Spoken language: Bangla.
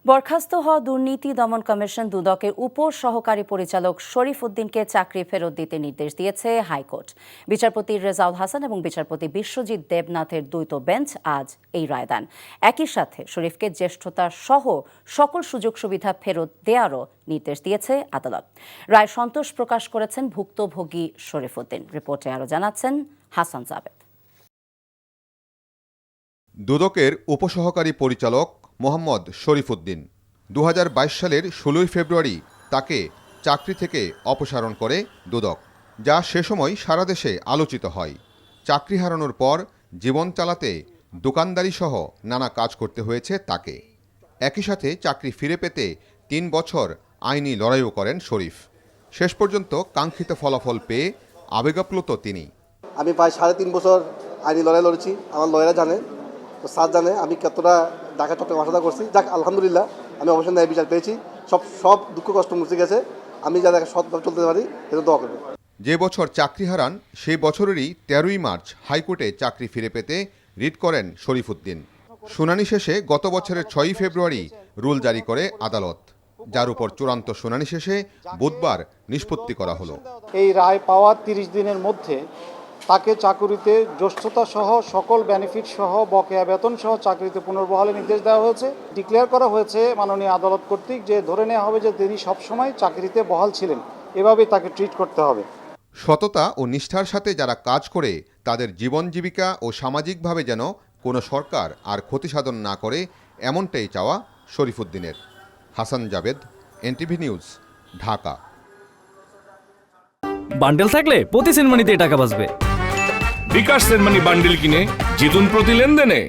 বরখাস্ত হওয়া দুর্নীতি দমন কমিশন দুদকের উপ সহকারী পরিচালক শরীফ উদ্দিনকে চাকরি ফেরত দিতে নির্দেশ দিয়েছে হাইকোর্ট। বিচারপতি রেজাউল হাসান এবং বিচারপতি বিশ্বজিৎ দেবনাথের দ্বৈত বেঞ্চ আজ এই রায় দেন। একই সাথে শরীফকে জ্যেষ্ঠতা সহ সকল সুযোগ সুবিধা ফেরত দেওয়ারও নির্দেশ দিয়েছে আদালত। রায় সন্তোষ প্রকাশ করেছেন ভুক্তভোগী শরীফ উদ্দিন। রিপোর্টে আরও জানাচ্ছেন হাসান জাবেদ। দুদকের উপসহকারী পরিচালক মোহাম্মদ শরীফ উদ্দিন 2022 সালের 16 ফেব্রুয়ারি তাকে চাকরি থেকে অপসারণ করে দুদক, যা সে সময় সারা দেশে আলোচিত হয়। চাকরি হারানোর পর জীবন চালাতে দোকানদারি সহ নানা কাজ করতে হয়েছে তাকে। একই সাথে চাকরি ফিরে পেতে 3 বছর আইনি লড়াইও করেন শরীফ। শেষ পর্যন্ত কাঙ্ক্ষিত ফলাফল পেয়ে আবেগাপ্লুত তিনি। আমি প্রায় 3.5 বছর আইনি লড়াই লড়েছি। আমার লয়াররা জানে, তো স্যার জানে আমি কতটা ঢাকা চট্টগ্রাম আসা করছি। যাক, আলহামদুলিল্লাহ আমি অবশ্যই ন্যায় বিচার পেয়েছি। সব দুঃখ কষ্ট মুছে গেছে। আমি যাতে সৎভাবে চলতে পারি এটা দোয়া করবেন। যে বছর চাকরি হারান সেই বছরেরই 13ই মার্চ হাইকোর্টে চাকরি ফিরে পেতে রিট করেন শরীফ উদ্দিন। শুনানি শেষে গত বছরের 6 ফেব্রুয়ারি রুল জারি করে আদালত, যার উপর চূড়ান্ত শুনানি শেষে বুধবার নিষ্পত্তি করা হলো। এই রায় পাওয়ার 30 দিনের মধ্যে তাকে চাকুরিতে জ্যেষ্ঠতা সহ সকল বেনিফিট সহ বকেয়া বেতন সহ চাকরিতে পুনর্বহালের নির্দেশ দেওয়া হয়েছে। ডিক্লেয়ার করা হয়েছে মাননীয় আদালত কর্তৃক যে ধরে নেওয়া হবে যে তিনি সবসময় চাকরিতে বহাল ছিলেন, এভাবেই তাকে ট্রিট করতে হবে। সততা ও নিষ্ঠার সাথে যারা কাজ করে তাদের জীবন জীবিকা ও সামাজিকভাবে যেন কোনো সরকার আর ক্ষতিসাধন না করে, এমনটাই চাওয়া শরীফ উদ্দিনের। Hasan Jabed, NTV news, Dhaka. Bundle থাকলে প্রতি সেনমানিতে টাকা বাঁচবে। বিকাশ সেনমানি বান্ডেল কিনে জিতুন প্রতি লেনদেনে।